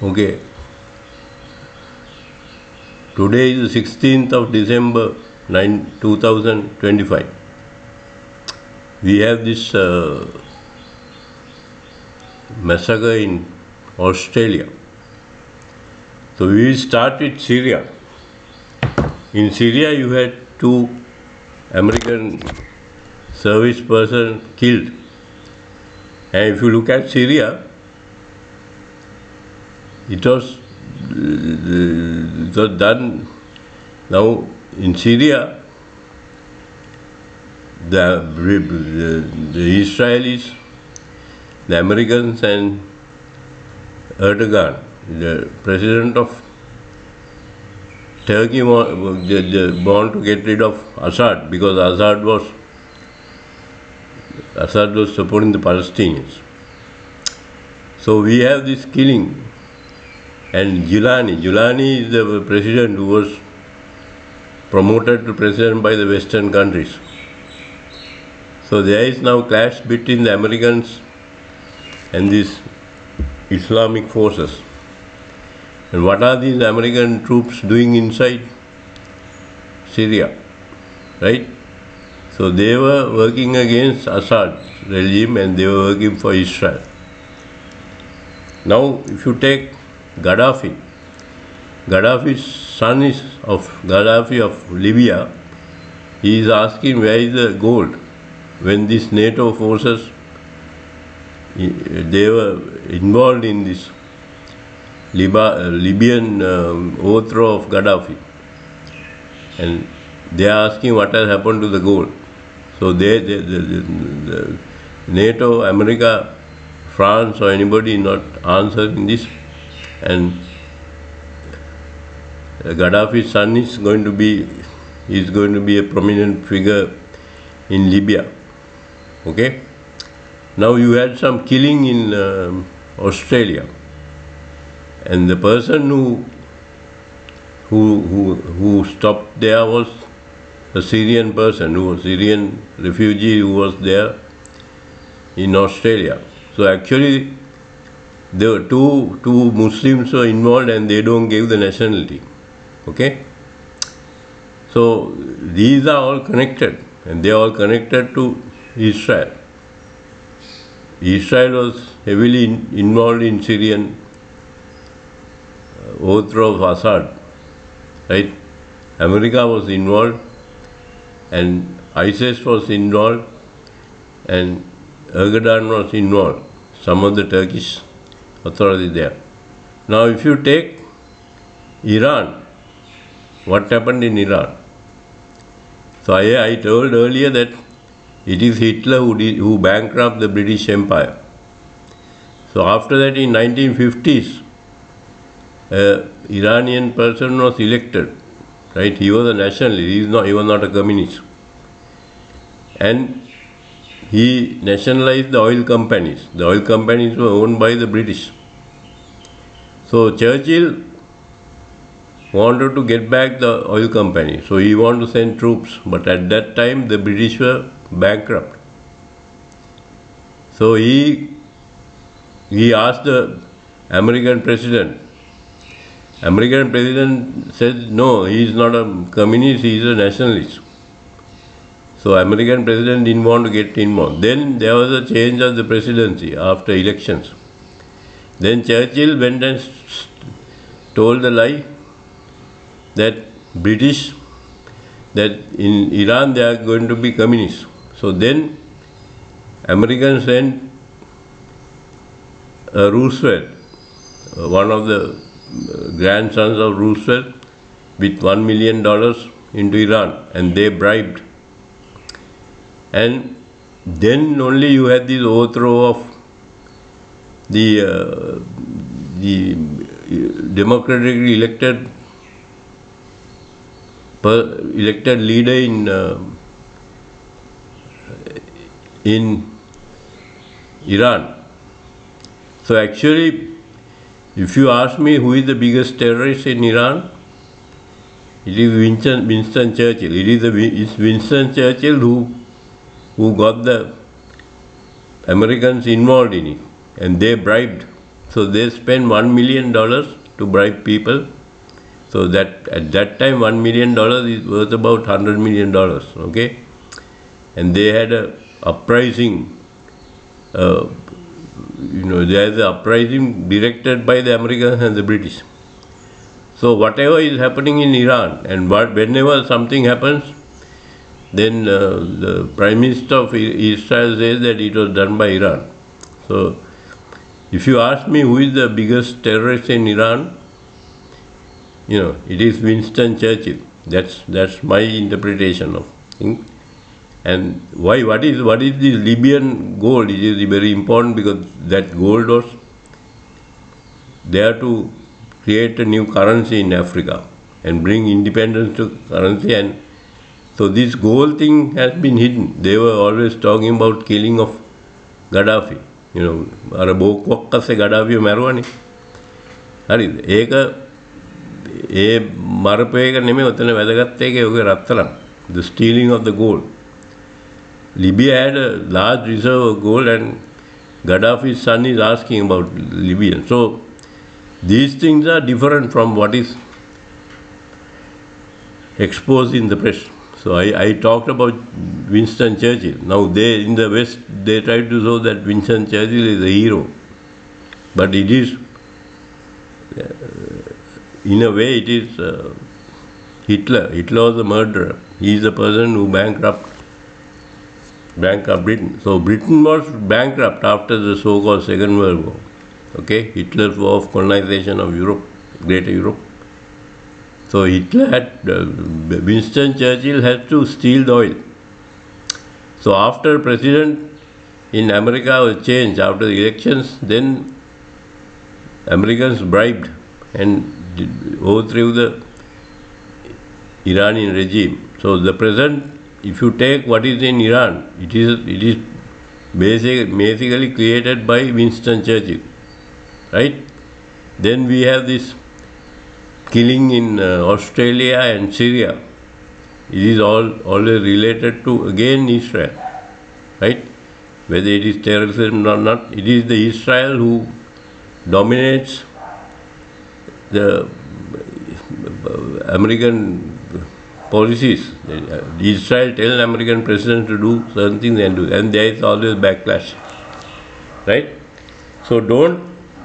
Okay, today is the 16th of December 2025. We have this massacre in Australia. So we will start with Syria. In Syria, you had two American service persons killed. And if you look at Syria, it was done now in Syria. The Israelis, the Americans, and Erdogan, the president of Turkey, want to get rid of Assad because Assad was supporting the Palestinians. So we have this killing. And Gilani is the president who was promoted to president by the Western countries. So there is now clash between the Americans and these Islamic forces. And what are these American troops doing inside Syria? Right? So they were working against Assad regime and they were working for Israel. Now if you take Gaddafi's son is of Gaddafi of Libya. He is asking where is the gold when these NATO forces they were involved in this Libyan overthrow of Gaddafi, and they are asking what has happened to the gold. So the NATO, America, France or anybody not answering this, and Gaddafi's son is going to be a prominent figure in Libya. Okay. Now you had some killing in Australia, and the person who stopped there was a Syrian person, who was Syrian refugee who was there in Australia. So actually, there were two Muslims were involved, and they don't give the nationality. Okay. So these are all connected, and they are all connected to Israel. Israel was heavily involved in Syrian overthrow of Assad, right? America was involved, and ISIS was involved, and Erdogan was involved, some of the Turkish authorities there. Now if you take Iran, what happened in Iran? So I told earlier that it is Hitler who bankrupted the British Empire. So after that, in 1950s, Iranian person was elected, right? He was a nationalist. He was not a communist, and he nationalized the oil companies. The oil companies were owned by the British. So Churchill wanted to get back the oil company, so he wanted to send troops, but at that time the British were bankrupt. So he asked the American president. American president said no, he is not a communist, he is a nationalist. So American president didn't want to get involved. Then there was a change of the presidency after elections. Then Churchill went and told the lie that in Iran they are going to be communists. So then Americans sent Roosevelt, one of the grandsons of Roosevelt, with $1 million into Iran, and they bribed. And then only you had this overthrow of the democratically elected leader in Iran. So actually, if you ask me who is the biggest terrorist in Iran, it is Winston Churchill. It's Winston Churchill who got the Americans involved in it, and they bribed So they spent $1 million to bribe people. So that at that time $1 million is worth about $100 million. Okay, and they had a uprising. Uh, there is an uprising directed by the Americans and the British. So whatever is happening in Iran, and whenever something happens, then the Prime Minister of Israel says that it was done by Iran. So if you ask me who is the biggest terrorist in Iran, it is Winston Churchill. That's my interpretation of things. And why? What is the Libyan gold? It is very important because that gold was there to create a new currency in Africa and bring independence to currency. And so this gold thing has been hidden. They were always talking about killing of Gaddafi. අර බෝක්කොක් අස්සේ ගඩාෆිය මැරුවනේ. හරිද? ඒක ඒ මරපු එක නෙමෙයි ඔතන වැදගත් එකේ ඔගේ රත්තරන්. The stealing of the gold. Libya had a large reserve of gold, and Gaddafi's son is asking about Libya. So these things are different from what is exposed in the press. So I talked about Winston Churchill. Now in the West, they try to show that Winston Churchill is a hero. But it is, in a way, it is Hitler. Hitler was a murderer. He is the person who bankrupt Britain. So Britain was bankrupt after the so-called Second World War. Okay, Hitler's war of colonization of Europe, Greater Europe. So Winston Churchill had to steal the oil. So after president in America was changed after the elections, then Americans bribed and overthrew the Iranian regime. So the present, if you take what is in Iran, it is basically created by Winston Churchill, right? Then we have this killing in Australia and Syria. It is always related to again Israel, right? Whether it is terrorism or not, it is the Israel who dominates the American policies. Israel tells American presidents to do certain things and there is always backlash, right? So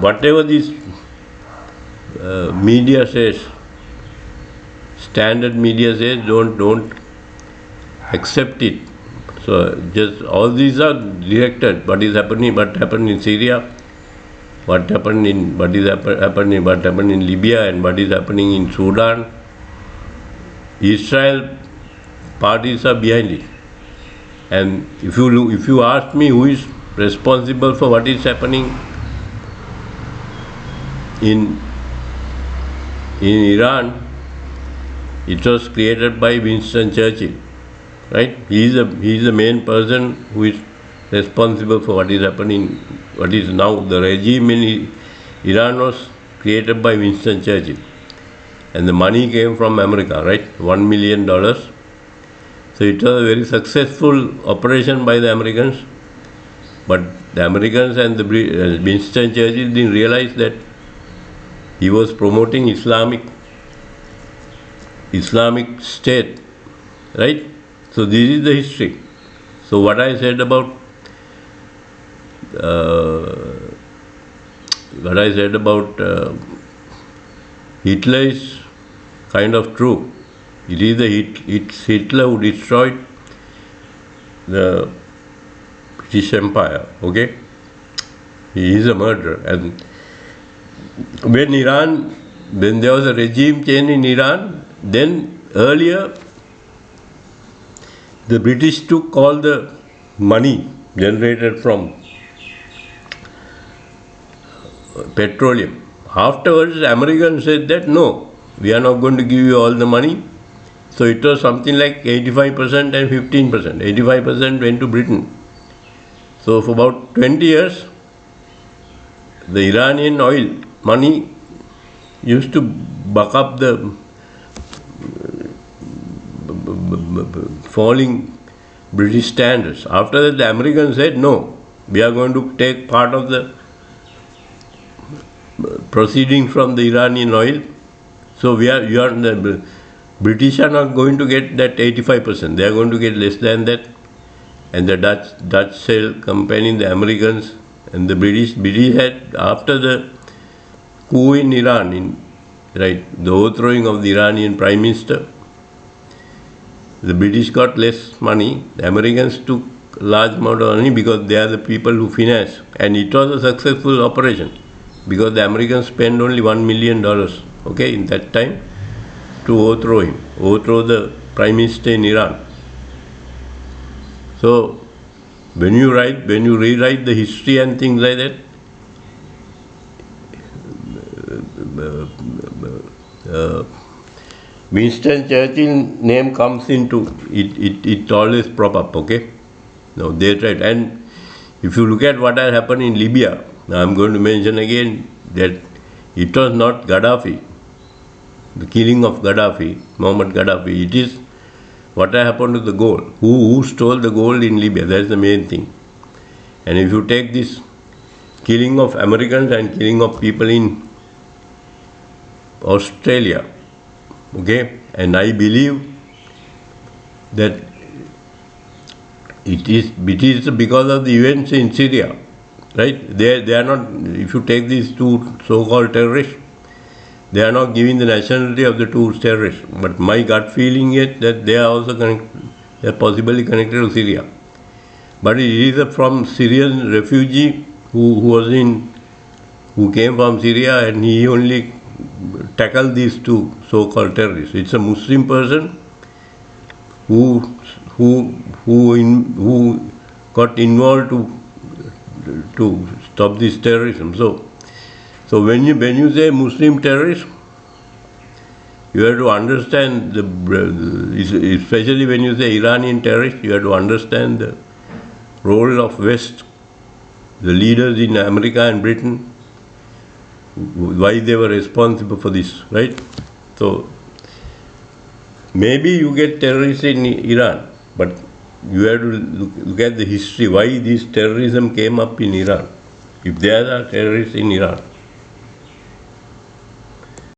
whatever this media says, standard media says, don't accept it. So just all these are directed. What happened in Syria, what happened in Libya, and what is happening in Sudan. Israel parties are behind it. And if you ask me who is responsible for what is happening in Iran, it was created by Winston Churchill, right? He is the main person who is responsible for what is happening, what is now the regime in Iran was created by Winston Churchill, and the money came from America, right? $1 million. So it was a very successful operation by the Americans, but the Americans and Winston Churchill didn't realize that he was promoting Islamic state, right? So this is the history. So what I said about Hitler is kind of true. It is it's Hitler who destroyed the British Empire. Okay, he is a murderer. And when there was a regime change in Iran, then earlier the British took all the money generated from petroleum. Afterwards, the Americans said that no, we are not going to give you all the money. So it was something like 85% and 15%. 85% went to Britain. So for about 20 years, the Iranian oil money used to buck up the falling British standards. After that, the Americans said, no, we are going to take part of the proceeding from the Iranian oil. So the British are not going to get that 85%. They are going to get less than that. And the Dutch shell company, the Americans and the British had, after the coup in Iran, the overthrowing of the Iranian Prime Minister, the British got less money. The Americans took large amount of money because they are the people who finance. And it was a successful operation because the Americans spent only $1 million, in that time to overthrow the Prime Minister in Iran. So when you rewrite the history and things like that, Winston Churchill's name comes into it. It always prop up. Now they tried, and if you look at what has happened in Libya, I'm going to mention again that it was not Gaddafi, the killing of Gaddafi, Muammar Gaddafi. It is what happened to the gold. Who stole the gold in Libya? That's the main thing. And if you take this killing of Americans and killing of people in Australia, and I believe that it is because of the events in Syria, right? They are not. If you take these two so-called terrorists, they are not giving the nationality of the two terrorists. But my gut feeling is that they are also they are possibly connected to Syria. But it is from Syrian refugee who came from Syria, and he only tackled these two so-called terrorists. It's a Muslim person who got involved to stop this terrorism. So when you say Muslim terrorist, you have to understand especially when you say Iranian terrorist, you have to understand the role of West, the leaders in America and Britain, why they were responsible for this, right? So maybe you get terrorists in Iran, but you have to look at the history, why this terrorism came up in Iran, if there are terrorists in Iran.